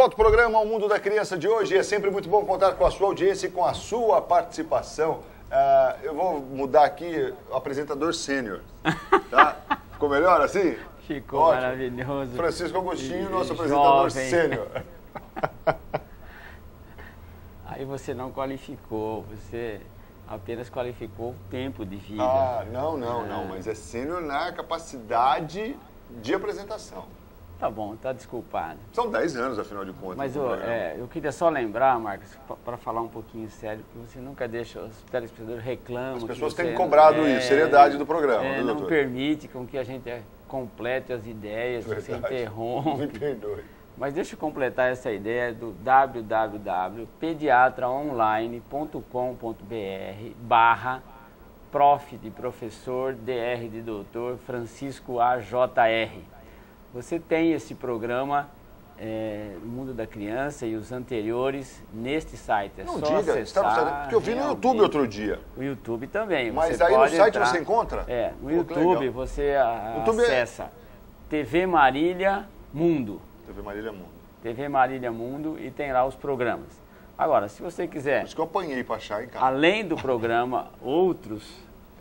volta ao programa O Mundo da Criança de hoje. É sempre muito bom contar com a sua audiência e com a sua participação. Eu vou mudar aqui o apresentador sênior, tá? Ficou melhor assim? Ficou ótimo. Maravilhoso. Francisco Agostinho, nosso apresentador sênior. Aí você não qualificou, você apenas qualificou o tempo de vida. Não, mas é sênior na capacidade de apresentação. Tá bom, tá desculpado. São 10 anos, afinal de contas. Mas eu queria só lembrar, Marcos, para falar um pouquinho sério, que você nunca deixa, os telespectadores reclamam. As pessoas têm cobrado isso, seriedade do programa, viu, não doutor? permite com que a gente complete as ideias, você interrompe. Me perdoe. Mas deixa eu completar essa ideia do www.pediatraonline.com.br/prof de professor, dr de doutor, Francisco AJR. Você tem esse programa, O Mundo da Criança e os anteriores, neste site. É não só diga, acessar, porque eu vi no YouTube outro dia. O YouTube também. Mas você aí pode no site entrar, você encontra? No YouTube você acessa TV Marília Mundo. TV Marília Mundo. TV Marília Mundo e tem lá os programas. Agora, se você quiser... Por isso que eu apanhei para achar em casa. Além do programa, outros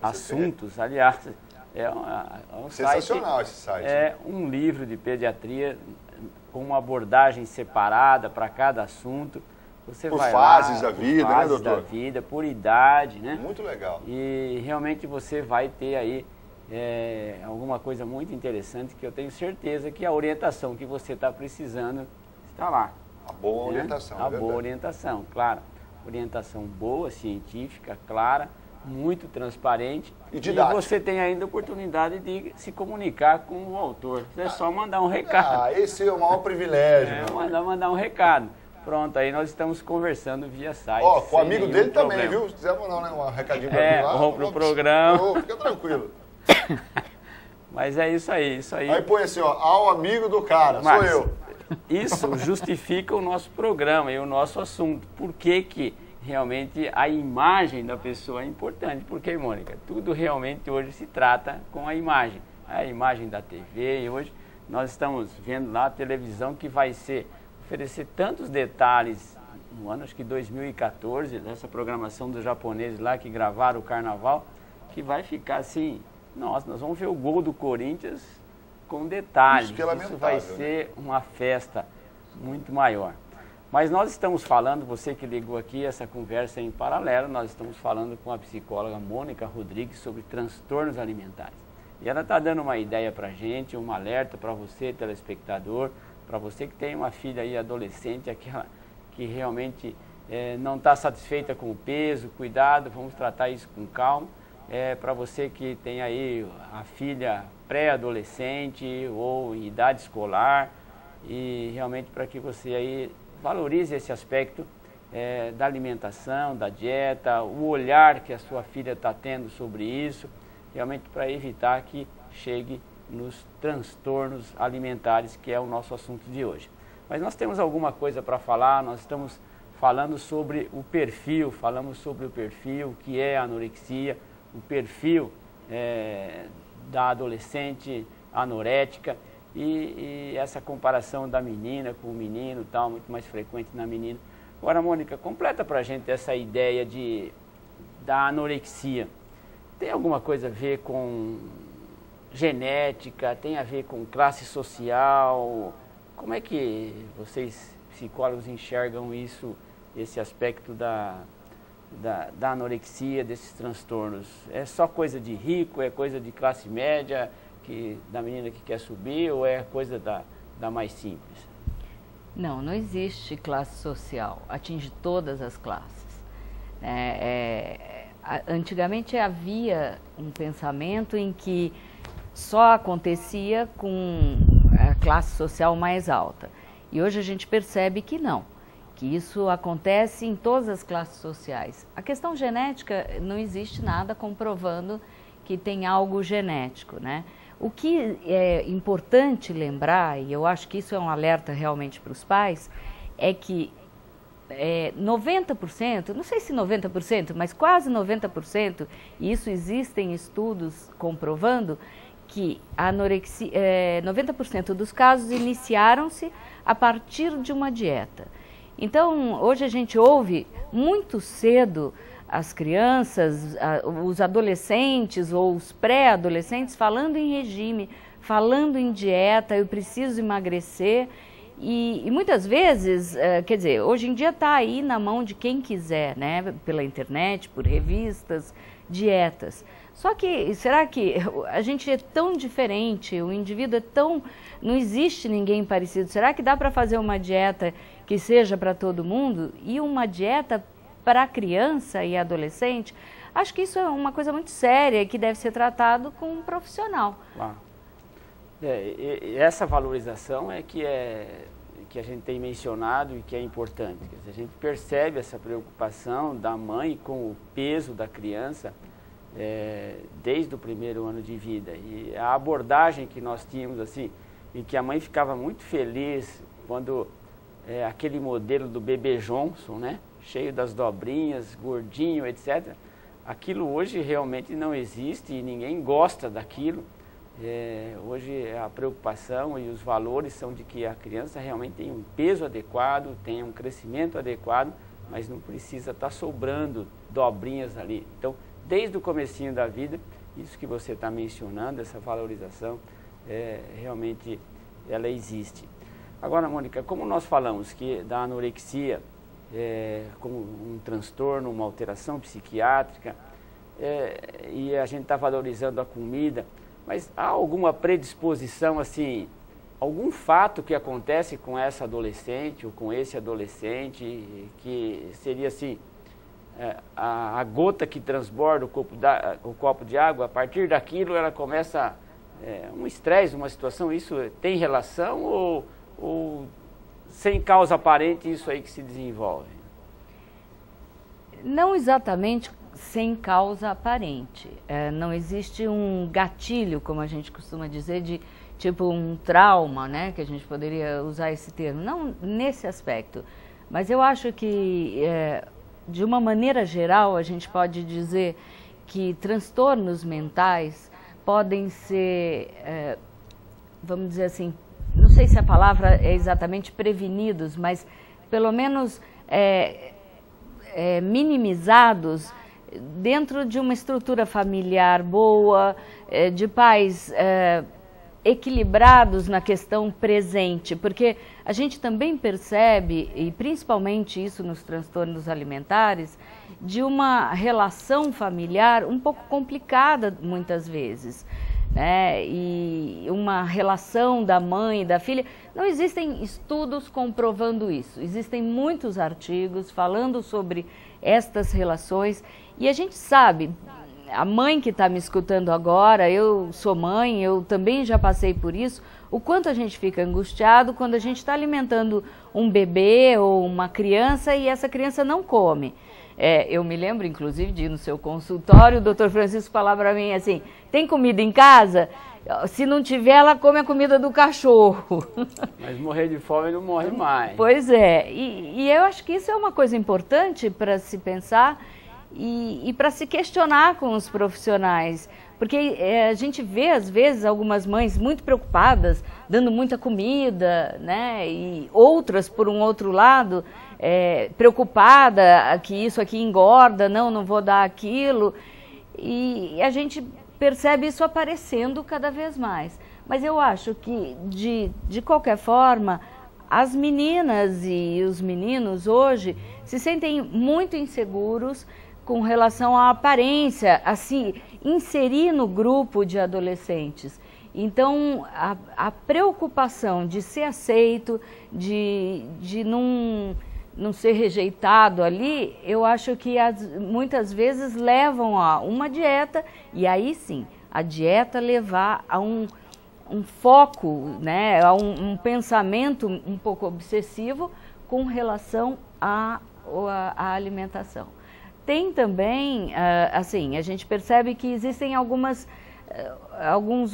assuntos, aliás... É um sensacional site, esse site. É um livro de pediatria com uma abordagem separada para cada assunto. Você por vai fases lá, da vida, fases, né, doutor? da vida, por idade, né? Muito legal. E realmente você vai ter aí alguma coisa muito interessante que eu tenho certeza que a orientação que você está precisando está lá. A boa orientação, A boa orientação, claro. Orientação boa, científica, clara, muito transparente. E didática. E você tem ainda a oportunidade de se comunicar com o autor. É só mandar um recado. Esse é o maior privilégio. Mandar um recado. Pronto, aí nós estamos conversando via site. Com o amigo dele também, viu? Se quiser mandar um recadinho pra mim lá. Vamos pro programa. Fica tranquilo. Mas é isso aí, isso aí. Aí põe assim, ao amigo do cara, sou eu. Isso justifica o nosso programa e o nosso assunto. Por que realmente a imagem da pessoa é importante? Porque, Mônica, tudo realmente hoje se trata com a imagem. A imagem da TV, e hoje nós estamos vendo lá a televisão que vai oferecer tantos detalhes no ano, acho que 2014, dessa programação dos japoneses lá que gravaram o carnaval, que vai ficar assim, nossa, nós vamos ver o gol do Corinthians com detalhes. Isso vai ser uma festa muito maior. Mas nós estamos falando, você que ligou aqui, essa conversa em paralelo, nós estamos falando com a psicóloga Mônica Rodrigues sobre transtornos alimentares. E ela está dando uma ideia para a gente, um alerta para você, telespectador, para você que tem uma filha aí adolescente, aquela que realmente não está satisfeita com o peso, cuidado, vamos tratar isso com calma. Para você que tem aí a filha pré-adolescente ou em idade escolar, e realmente para que você aí valorize esse aspecto da alimentação, da dieta, o olhar que a sua filha está tendo sobre isso, realmente para evitar que chegue nos transtornos alimentares, que é o nosso assunto de hoje. Mas nós temos alguma coisa para falar, nós estamos falando sobre o perfil, falamos sobre o perfil, que é a anorexia, o perfil da adolescente anorética, e essa comparação da menina com o menino, tal, muito mais frequente na menina. Agora, Mônica, completa para a gente essa ideia da anorexia. Tem alguma coisa a ver com genética, tem a ver com classe social? Como é que vocês, psicólogos, enxergam isso, esse aspecto da anorexia, desses transtornos? É só coisa de rico, é coisa de classe média, da menina que quer subir, ou é coisa da mais simples? Não existe classe social, atinge todas as classes. Antigamente havia um pensamento em que só acontecia com a classe social mais alta. E hoje a gente percebe que não, que isso acontece em todas as classes sociais. A questão genética, não existe nada comprovando que tem algo genético, né? O que é importante lembrar, e eu acho que isso é um alerta realmente para os pais, é que 90%, não sei se 90%, mas quase 90%, e isso existem estudos comprovando, que a anorexia, 90% dos casos iniciaram-se a partir de uma dieta. Então, hoje a gente ouve muito cedo as crianças, os adolescentes ou os pré-adolescentes falando em regime, falando em dieta, eu preciso emagrecer. E muitas vezes, quer dizer, hoje em dia está aí na mão de quem quiser, né? Pela internet, por revistas, dietas. Só que, será que a gente é tão diferente, o indivíduo é tão... não existe ninguém parecido. Será que dá para fazer uma dieta que seja para todo mundo e uma dieta para criança e adolescente? Acho que isso é uma coisa muito séria que deve ser tratado com um profissional. Claro. E essa valorização é que a gente tem mencionado e que é importante. Quer dizer, a gente percebe essa preocupação da mãe com o peso da criança desde o primeiro ano de vida. E a abordagem que nós tínhamos, assim, em que a mãe ficava muito feliz quando aquele modelo do bebê Johnson, né, cheio das dobrinhas, gordinho, etc. Aquilo hoje realmente não existe e ninguém gosta daquilo. Hoje a preocupação e os valores são de que a criança realmente tem um peso adequado, tem um crescimento adequado, mas não precisa estar sobrando dobrinhas ali. Então, desde o comecinho da vida, isso que você está mencionando, essa valorização, realmente ela existe. Agora, Mônica, como nós falamos que da anorexia como um transtorno, uma alteração psiquiátrica, e a gente está valorizando a comida, mas há alguma predisposição, assim, algum fato que acontece com essa adolescente ou com esse adolescente que seria assim, a gota que transborda o copo de água, a partir daquilo ela começa um estresse, uma situação, isso tem relação ou sem causa aparente isso aí que se desenvolve? Não exatamente sem causa aparente. Não existe um gatilho, como a gente costuma dizer, de tipo um trauma, né? Que a gente poderia usar esse termo. Não nesse aspecto. Mas eu acho que, de uma maneira geral, a gente pode dizer que transtornos mentais podem ser, vamos dizer assim, não sei se a palavra é exatamente prevenidos, mas pelo menos minimizados dentro de uma estrutura familiar boa, de pais equilibrados na questão presente, porque a gente também percebe, e principalmente isso nos transtornos alimentares, de uma relação familiar um pouco complicada muitas vezes, né? E uma relação da mãe e da filha. Não existem estudos comprovando isso, existem muitos artigos falando sobre estas relações e a gente sabe, a mãe que está me escutando agora, eu sou mãe, eu também já passei por isso, o quanto a gente fica angustiado quando a gente está alimentando um bebê ou uma criança e essa criança não come. Eu me lembro, inclusive, de ir no seu consultório, o doutor Francisco falar para mim assim, tem comida em casa? Se não tiver, ela come a comida do cachorro. Mas morrer de fome não morre mais. Pois é, e eu acho que isso é uma coisa importante para se pensar e para se questionar com os profissionais. Porque a gente vê, às vezes, algumas mães muito preocupadas, dando muita comida, né? E outras, por um outro lado, preocupada que isso aqui engorda, não vou dar aquilo. E a gente percebe isso aparecendo cada vez mais. Mas eu acho que, de qualquer forma, as meninas e os meninos hoje se sentem muito inseguros com relação à aparência, assim, inserir no grupo de adolescentes. Então, a preocupação de ser aceito, de não ser rejeitado ali, eu acho que muitas vezes levam a uma dieta, e aí sim, a dieta levar a um foco, né, a um pensamento um pouco obsessivo com relação à alimentação. Tem também, assim, a gente percebe que existem alguns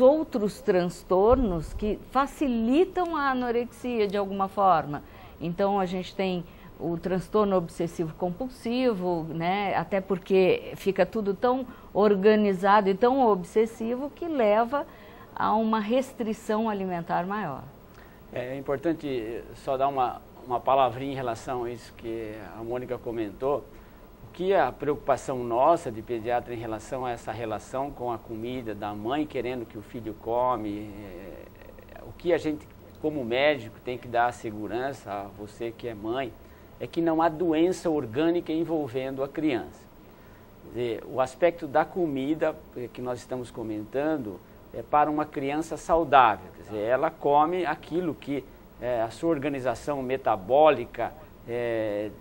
outros transtornos que facilitam a anorexia de alguma forma. Então, a gente tem o transtorno obsessivo-compulsivo, né? Até porque fica tudo tão organizado e tão obsessivo que leva a uma restrição alimentar maior. É importante só dar uma palavrinha em relação a isso que a Mônica comentou. O que é a preocupação nossa de pediatra em relação a essa relação com a comida, da mãe querendo que o filho come, o que a gente, como médico, tem que dar a segurança a você que é mãe, é que não há doença orgânica envolvendo a criança. Quer dizer, o aspecto da comida que nós estamos comentando é para uma criança saudável. Quer dizer, ela come aquilo que a sua organização metabólica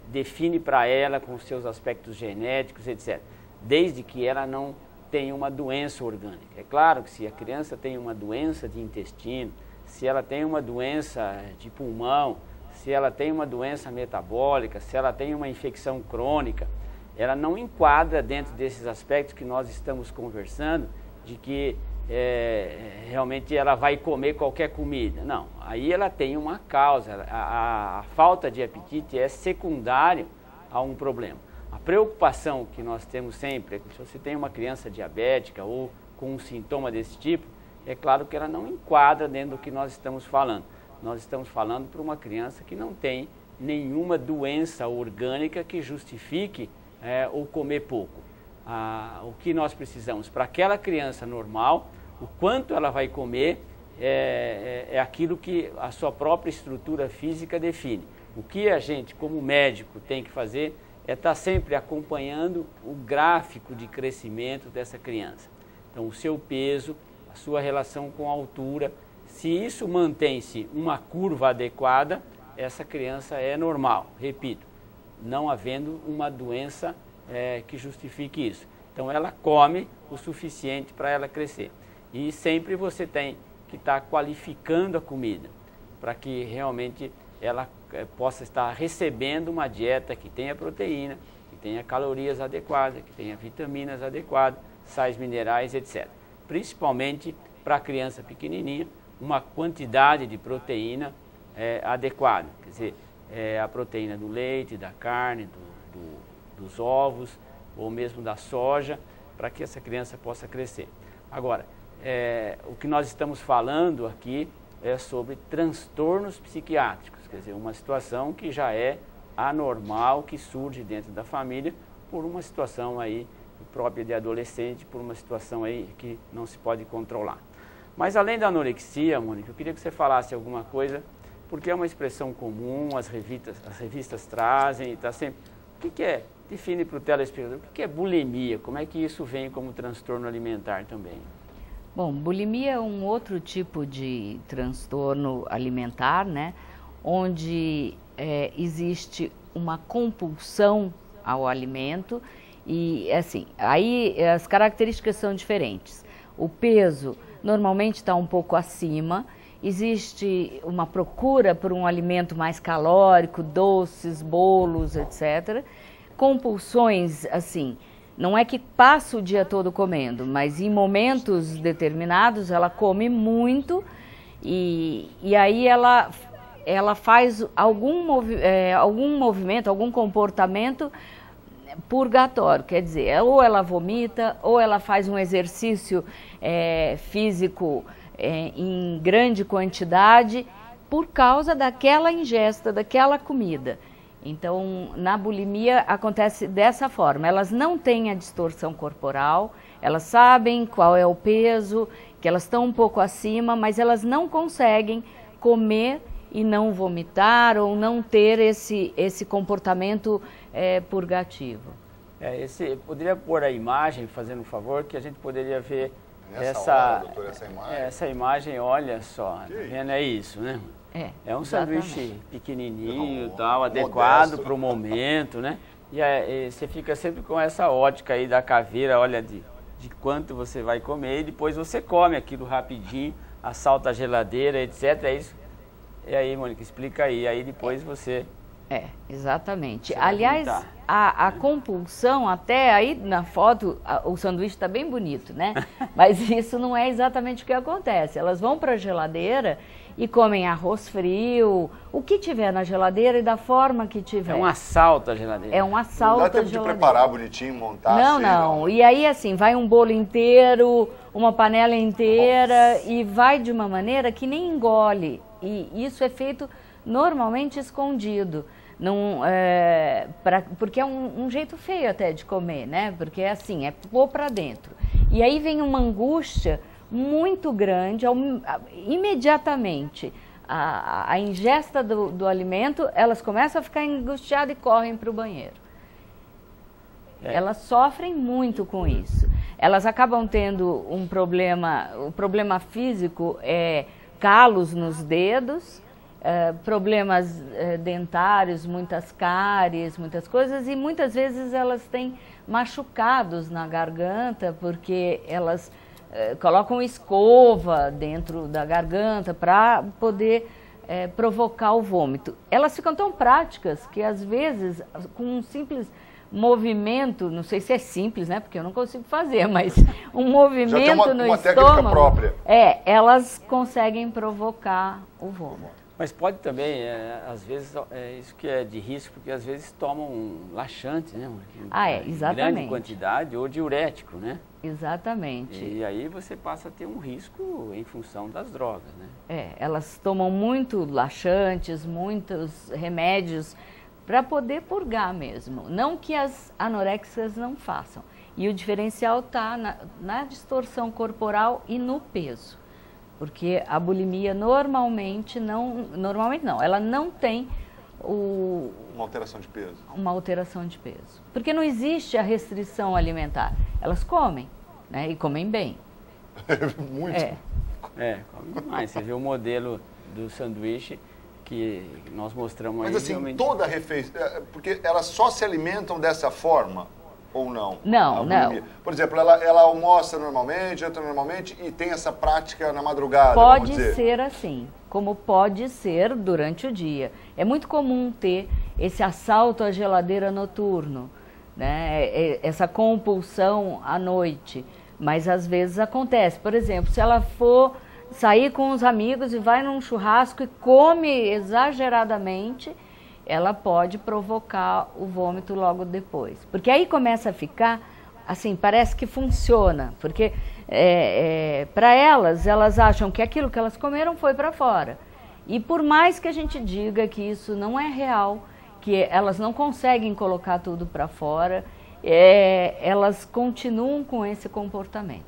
define para ela com os seus aspectos genéticos, etc. Desde que ela não tenha uma doença orgânica. É claro que se a criança tem uma doença de intestino, se ela tem uma doença de pulmão, se ela tem uma doença metabólica, se ela tem uma infecção crônica, ela não enquadra dentro desses aspectos que nós estamos conversando, de que realmente ela vai comer qualquer comida. Não, aí ela tem uma causa, a falta de apetite é secundário a um problema. A preocupação que nós temos sempre é que se você tem uma criança diabética ou com um sintoma desse tipo, é claro que ela não enquadra dentro do que nós estamos falando. Nós estamos falando para uma criança que não tem nenhuma doença orgânica que justifique o comer pouco. O que nós precisamos para aquela criança normal, o quanto ela vai comer é aquilo que a sua própria estrutura física define. O que a gente, como médico, tem que fazer é estar sempre acompanhando o gráfico de crescimento dessa criança. Então, o seu peso, a sua relação com a altura, se isso mantém-se uma curva adequada, essa criança é normal, repito, não havendo uma doença que justifique isso. Então ela come o suficiente para ela crescer. E sempre você tem que estar qualificando a comida, para que realmente ela possa estar recebendo uma dieta que tenha proteína, que tenha calorias adequadas, que tenha vitaminas adequadas, sais minerais, etc. Principalmente para a criança pequenininha, uma quantidade de proteína adequada. Quer dizer, a proteína do leite, da carne, dos ovos ou mesmo da soja, para que essa criança possa crescer. Agora, o que nós estamos falando aqui é sobre transtornos psiquiátricos, quer dizer, uma situação que já é anormal, que surge dentro da família por uma situação aí própria de adolescente, por uma situação aí que não se pode controlar. Mas além da anorexia, Mônica, eu queria que você falasse alguma coisa, porque é uma expressão comum, as revistas trazem, está sempre... O que é? Define para o telespectador, o que é bulimia? Como é que isso vem como transtorno alimentar também? Bom, bulimia é um outro tipo de transtorno alimentar, né? Onde existe uma compulsão ao alimento e, assim, aí as características são diferentes. O peso normalmente está um pouco acima, existe uma procura por um alimento mais calórico, doces, bolos, etc. Compulsões, assim, não é que passa o dia todo comendo, mas em momentos determinados ela come muito e aí ela faz algum movimento, algum comportamento purgatório, quer dizer, ou ela vomita, ou ela faz um exercício físico em grande quantidade por causa daquela ingesta, daquela comida. Então, na bulimia acontece dessa forma, elas não têm a distorção corporal, elas sabem qual é o peso, que elas estão um pouco acima, mas elas não conseguem comer e não vomitar ou não ter esse comportamento purgativo. Poderia pôr a imagem, fazendo um favor, que a gente poderia ver essa imagem, olha só, tá vendo? É isso, né? É um sanduíche pequenininho, tal, adequado para o momento, né? E você fica sempre com essa ótica aí da caveira, olha, de quanto você vai comer, e depois você come aquilo rapidinho, assalta a geladeira, etc. É isso. E aí, Mônica, explica aí. Aí depois você Exatamente. Você vai Aliás, vomitar. a compulsão, até aí na foto, o sanduíche está bem bonito, né? Mas isso não é exatamente o que acontece. Elas vão para a geladeira e comem arroz frio, o que tiver na geladeira e da forma que tiver. É um assalto à geladeira. É um assalto Não à dá tempo de geladeira. preparar bonitinho, montar Não, assim, não. E aí, assim, vai um bolo inteiro, uma panela inteira e vai de uma maneira que nem engole. E isso é feito normalmente escondido. Não, porque é um jeito feio até de comer, né? Porque é assim, é pôr para dentro. E aí vem uma angústia muito grande, imediatamente. A ingesta do alimento, elas começam a ficar angustiadas e correm para o banheiro. Elas sofrem muito com isso. Elas acabam tendo um problema, o problema físico é calos nos dedos, problemas dentários, muitas cáries, muitas coisas, e muitas vezes elas têm machucados na garganta, porque elas colocam escova dentro da garganta para poder provocar o vômito. Elas ficam tão práticas que às vezes com um simples movimento, não sei se é simples, né, porque eu não consigo fazer, mas um movimento já tem uma no técnica estômago, própria. Elas conseguem provocar o vômito. Mas pode também, às vezes, isso que é de risco, porque às vezes tomam laxante, né? Exatamente. Em grande quantidade, ou diurético, né? Exatamente. E aí você passa a ter um risco em função das drogas, né? Elas tomam muito laxantes, muitos remédios para poder purgar mesmo. Não que as anoréxicas não façam. E o diferencial está na distorção corporal e no peso. Porque a bulimia normalmente não, ela não tem uma alteração de peso. Uma alteração de peso. Porque não existe a restrição alimentar. Elas comem, né? E comem bem. Muito. Comem demais. Você vê o modelo do sanduíche que nós mostramos aí. Mas assim, realmente... toda refeição, porque elas só se alimentam dessa forma? Ou não? Não. Por exemplo, ela almoça normalmente, janta normalmente e tem essa prática na madrugada, pode vamos dizer. ser assim, como pode ser durante o dia. É muito comum ter esse assalto à geladeira noturno, né? Essa compulsão à noite, mas às vezes acontece. Por exemplo, se ela for sair com os amigos e vai num churrasco e come exageradamente, ela pode provocar o vômito logo depois. Porque aí começa a ficar, assim, parece que funciona. Porque para elas acham que aquilo que elas comeram foi para fora. E por mais que a gente diga que isso não é real, que elas não conseguem colocar tudo para fora, elas continuam com esse comportamento.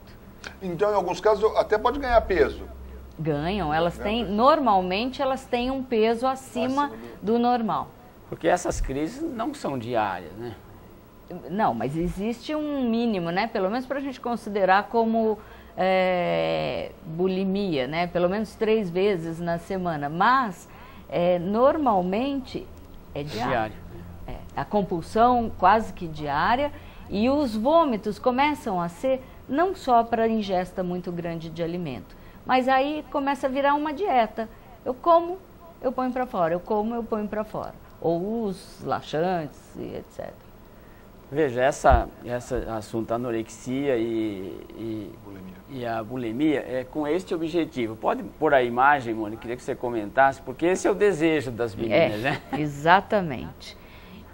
Então, em alguns casos, até pode ganhar peso. Ganham, normalmente elas têm um peso acima do normal. Porque essas crises não são diárias, né? Não, mas existe um mínimo, né? Pelo menos para a gente considerar como bulimia, né? Pelo menos 3 vezes na semana. Mas, normalmente, é diário. A compulsão quase que diária. E os vômitos começam a ser não só para ingesta muito grande de alimento, mas aí começa a virar uma dieta. Eu como, eu ponho para fora. Eu como, eu ponho para fora. Ou os laxantes e etc. Veja, esse assunto, a anorexia e a bulimia é com este objetivo. Pode pôr a imagem, Mônica, queria que você comentasse, porque esse é o desejo das meninas, né? Exatamente.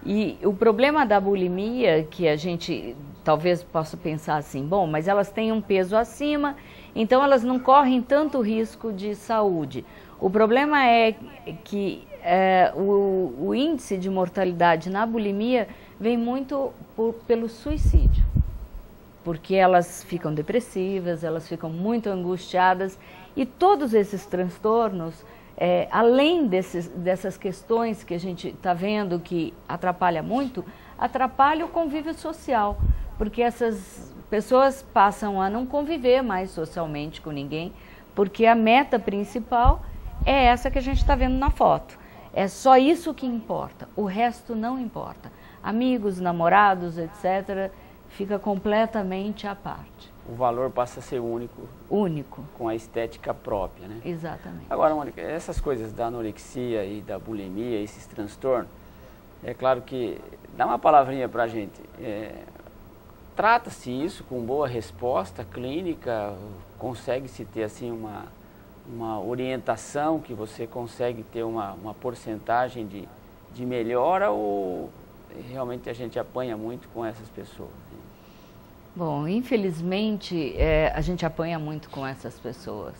E o problema da bulimia, que a gente talvez possa pensar assim, bom, mas elas têm um peso acima, então elas não correm tanto risco de saúde. O problema é que o índice de mortalidade na bulimia vem muito pelo suicídio. Porque elas ficam depressivas, elas ficam muito angustiadas e todos esses transtornos, além dessas questões que a gente está vendo que atrapalha muito, atrapalha o convívio social. Porque essas pessoas passam a não conviver mais socialmente com ninguém, porque a meta principal é essa que a gente está vendo na foto. É só isso que importa, o resto não importa. Amigos, namorados, etc., fica completamente à parte. O valor passa a ser único. Único. Com a estética própria, né? Exatamente. Agora, Mônica, essas coisas da anorexia e da bulimia, esses transtornos, é claro que, dá uma palavrinha para a gente, trata-se isso com boa resposta clínica, consegue-se ter assim uma orientação que você consegue ter uma porcentagem de melhora, ou realmente a gente apanha muito com essas pessoas? Bom, infelizmente a gente apanha muito com essas pessoas,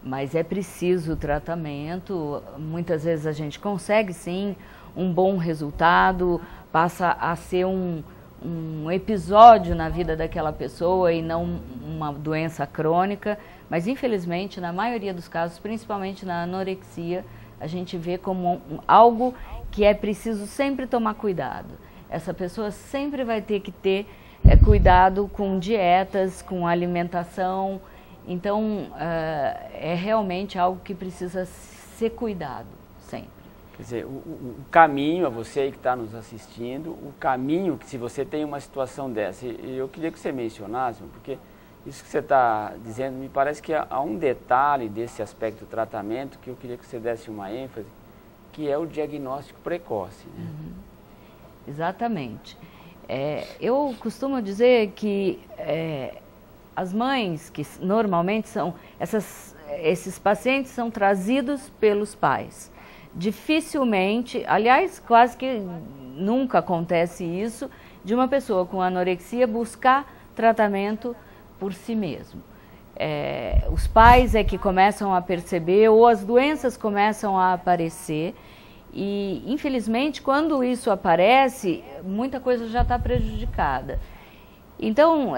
mas é preciso tratamento. Muitas vezes a gente consegue sim um bom resultado, passa a ser um episódio na vida daquela pessoa e não uma doença crônica, mas infelizmente na maioria dos casos, principalmente na anorexia, a gente vê como algo que é preciso sempre tomar cuidado. Essa pessoa sempre vai ter que ter cuidado com dietas, com alimentação, então é realmente algo que precisa ser cuidado sempre. Quer dizer, o caminho, a você aí que está nos assistindo, o caminho que se você tem uma situação dessa, e eu queria que você mencionasse, porque isso que você está dizendo, me parece que há um detalhe desse aspecto do tratamento que eu queria que você desse uma ênfase, que é o diagnóstico precoce. Né? Uhum. Exatamente. Eu costumo dizer que as mães, que normalmente são, esses pacientes são trazidos pelos pais. Dificilmente, aliás, quase que nunca acontece isso, de uma pessoa com anorexia buscar tratamento por si mesmo. Os pais é que começam a perceber, ou as doenças começam a aparecer, e infelizmente quando isso aparece, muita coisa já está prejudicada. Então,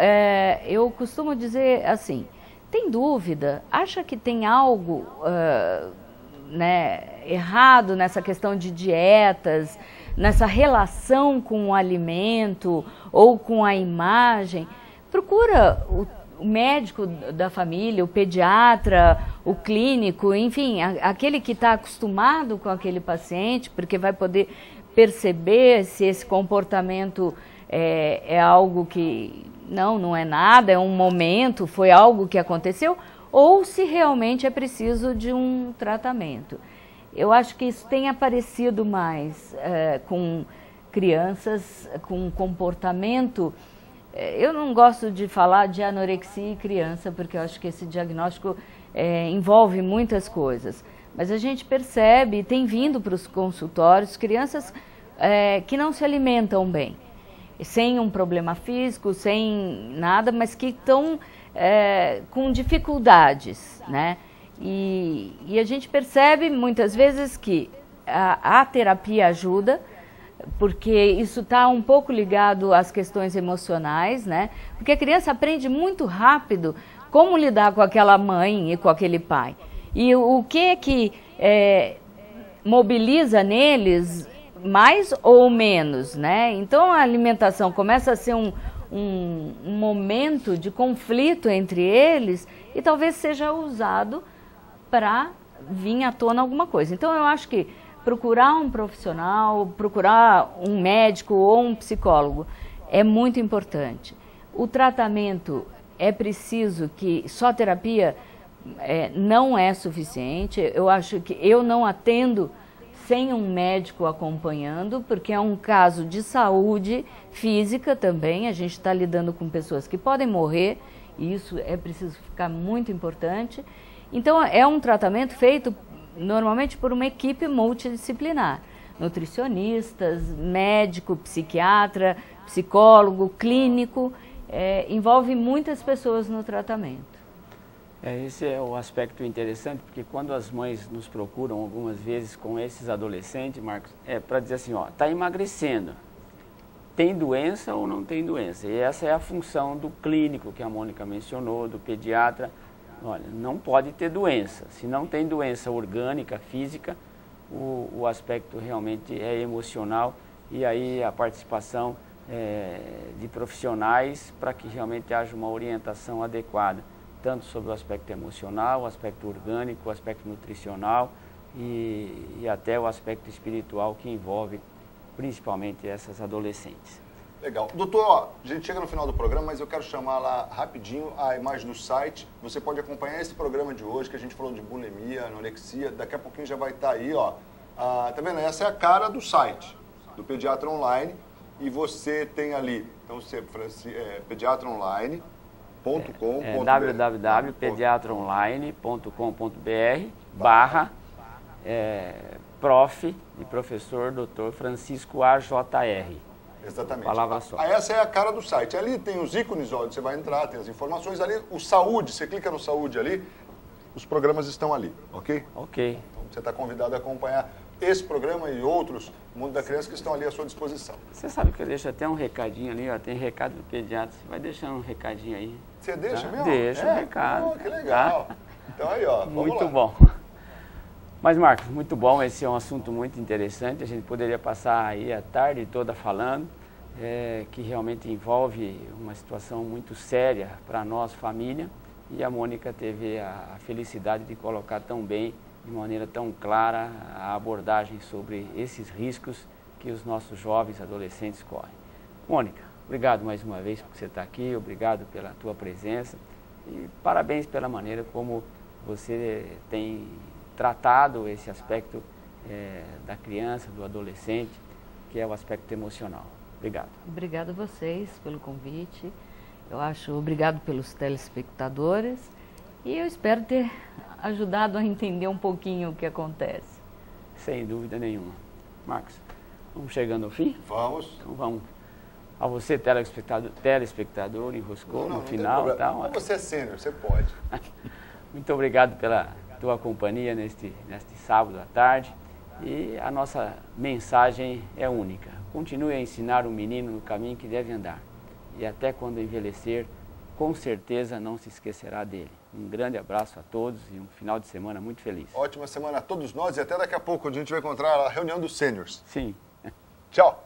eu costumo dizer assim, tem dúvida, acha que tem algo errado nessa questão de dietas, nessa relação com o alimento ou com a imagem, procura o médico da família, o pediatra, o clínico, enfim, aquele que está acostumado com aquele paciente, porque vai poder perceber se esse comportamento é algo que não é nada, é um momento, foi algo que aconteceu, ou se realmente é preciso de um tratamento. Eu acho que isso tem aparecido mais com crianças, com comportamento. Eu não gosto de falar de anorexia em criança, porque eu acho que esse diagnóstico envolve muitas coisas. Mas a gente percebe, e tem vindo para os consultórios, crianças que não se alimentam bem, sem um problema físico, sem nada, mas que estão com dificuldades, né? E a gente percebe muitas vezes que a terapia ajuda, porque isso está um pouco ligado às questões emocionais, né? Porque a criança aprende muito rápido como lidar com aquela mãe e com aquele pai. E o que mobiliza neles mais ou menos, né? Então a alimentação começa a ser um momento de conflito entre eles e talvez seja usado para vir à tona alguma coisa. Então eu acho que procurar um profissional, procurar um médico ou um psicólogo é muito importante. O tratamento é preciso que só terapia não é suficiente. Eu acho que eu não atendo sem um médico acompanhando, porque é um caso de saúde física também. A gente está lidando com pessoas que podem morrer, e isso é preciso ficar muito importante. Então é um tratamento feito normalmente por uma equipe multidisciplinar, nutricionistas, médico, psiquiatra, psicólogo, clínico, envolve muitas pessoas no tratamento. Esse é o aspecto interessante, porque quando as mães nos procuram algumas vezes com esses adolescentes, Marcos, para dizer assim, ó, está emagrecendo, tem doença ou não tem doença? E essa é a função do clínico que a Mônica mencionou, do pediatra. Olha, não pode ter doença. Se não tem doença orgânica, física, o aspecto realmente é emocional, e aí a participação de profissionais para que realmente haja uma orientação adequada, tanto sobre o aspecto emocional, o aspecto orgânico, o aspecto nutricional e até o aspecto espiritual que envolve principalmente essas adolescentes. Legal. Doutor, ó, a gente chega no final do programa, mas eu quero chamar lá rapidinho a imagem do site. Você pode acompanhar esse programa de hoje, que a gente falou de bulimia, anorexia. Daqui a pouquinho já vai estar aí, ó. Tá vendo? Essa é a cara do site. do Pediatra Online, e você tem ali, então você pediatraonline.com.br www.pediatraonline.com.br/prof de professor Dr. Francisco AJR. Exatamente. Palavra só. Essa é a cara do site. Ali tem os ícones, onde você vai entrar, tem as informações ali. O Saúde, você clica no Saúde ali, os programas estão ali, ok? Ok. Então você está convidado a acompanhar esse programa e outros, Mundo da Criança, que estão ali à sua disposição. Você sabe que eu deixo até um recadinho ali, ó, tem recado do pediatra, você vai deixando um recadinho aí. Você deixa tá? mesmo? Deixa um recado. Oh, que legal. Tá? Então aí, ó, vamos muito lá. bom. Mas, Marcos, muito bom, esse é um assunto muito interessante, a gente poderia passar aí a tarde toda falando, que realmente envolve uma situação muito séria para nós, família, e a Mônica teve a felicidade de colocar tão bem, de maneira tão clara, a abordagem sobre esses riscos que os nossos jovens adolescentes correm. Mônica, obrigado mais uma vez por você estar aqui, obrigado pela tua presença e parabéns pela maneira como você tem tratado esse aspecto da criança, do adolescente, que é o aspecto emocional. Obrigado. Obrigado a vocês pelo convite. Obrigado pelos telespectadores e eu espero ter ajudado a entender um pouquinho o que acontece. Sem dúvida nenhuma. Marcos, vamos chegando ao fim? Vamos. Então vamos. A você, telespectador enroscou no final. Tá, você é sênior, você pode. Muito obrigado pela tua companhia neste sábado à tarde. E a nossa mensagem é única. Continue a ensinar o menino no caminho que deve andar. E até quando envelhecer, com certeza não se esquecerá dele. Um grande abraço a todos e um final de semana muito feliz. Ótima semana a todos nós e até daqui a pouco, onde a gente vai encontrar a reunião dos sêniors. Sim. Tchau.